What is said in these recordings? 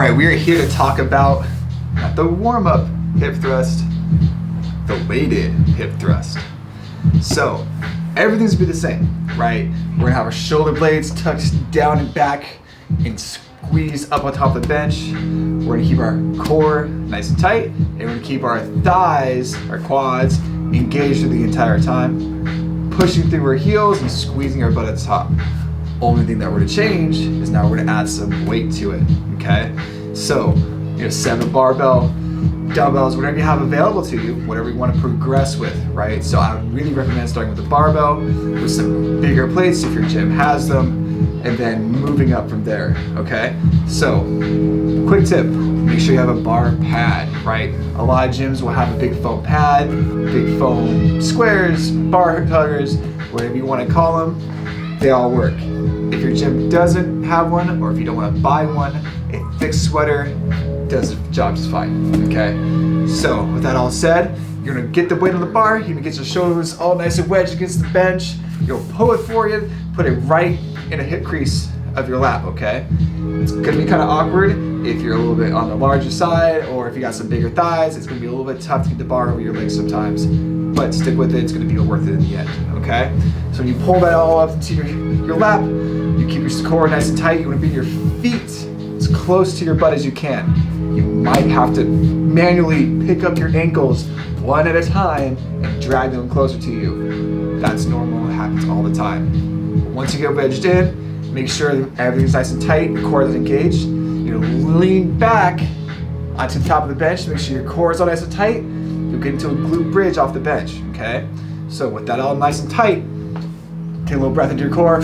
right, we are here to talk about not the warm-up hip thrust, the weighted hip thrust. So everything's gonna be the same, right? We're gonna have our shoulder blades tucked down and back and squeezed up on top of the bench. We're gonna keep our core nice and tight, and we're gonna keep our thighs, our quads, engaged through the entire time, pushing through our heels and squeezing our butt at the top. Only thing that we're gonna change is now we're gonna add some weight to it, okay? So, 7 barbell, dumbbells, whatever you have available to you, whatever you want to progress with, right? So I would really recommend starting with the barbell, with some bigger plates if your gym has them, and then moving up from there, okay? So, quick tip, make sure you have a bar pad, right? A lot of gyms will have a big foam pad, big foam squares, bar huggers, whatever you want to call them, they all work. If your gym doesn't have one, or if you don't want to buy one, a thick sweater does the job just fine, okay? So with that all said, you're gonna get the weight on the bar, you're gonna get your shoulders all nice and wedged against the bench, you'll pull it forward, put it right in a hip crease of your lap, okay? It's gonna be kind of awkward if you're a little bit on the larger side, or if you got some bigger thighs, it's gonna be a little bit tough to get the bar over your legs sometimes, but stick with it, it's gonna be worth it in the end, okay? So when you pull that all up into your lap, you keep your core nice and tight, you wanna bring your feet as close to your butt as you can. You might have to manually pick up your ankles one at a time and drag them closer to you. That's normal, it happens all the time. Once you get wedged in, make sure everything's nice and tight, your core is engaged. You're gonna lean back onto the top of the bench, make sure your core is all nice and tight. You'll get into a glute bridge off the bench, okay? So with that all nice and tight, take a little breath into your core,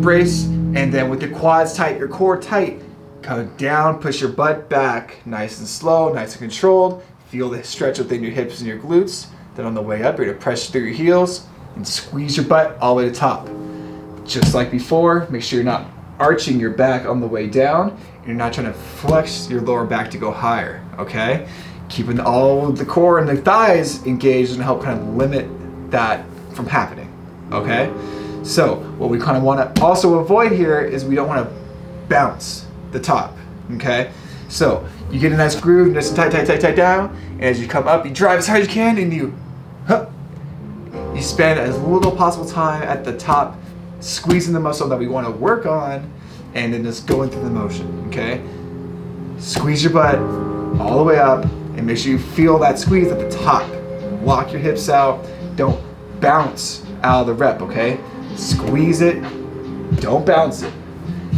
brace, and then with your quads tight, your core tight, come down, push your butt back, nice and slow, nice and controlled. Feel the stretch within your hips and your glutes. Then on the way up, you're gonna press through your heels and squeeze your butt all the way to the top. Just like before, make sure you're not arching your back on the way down. You're not trying to flex your lower back to go higher, okay? Keeping all of the core and the thighs engaged is gonna help kind of limit that from happening, okay? So what we kind of want to also avoid here is we don't want to bounce the top, okay? So you get a nice groove, nice and tight down, and as you come up, you drive as hard as you can, and you spend as little possible time at the top, squeezing the muscle that we want to work on, and then just going through the motion, okay? Squeeze your butt all the way up, and make sure you feel that squeeze at the top. Lock your hips out, don't bounce out of the rep, okay? Squeeze it, don't bounce it.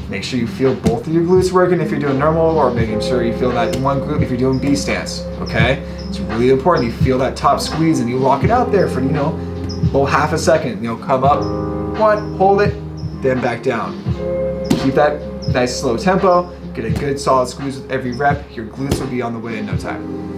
Make sure you feel both of your glutes working if you're doing normal, or making sure you feel that one glute if you're doing B stance, okay? It's really important you feel that top squeeze and you lock it out there for, about half a second. Come up, one, hold it, then back down. Keep that nice slow tempo, get a good solid squeeze with every rep. Your glutes will be on the way in no time.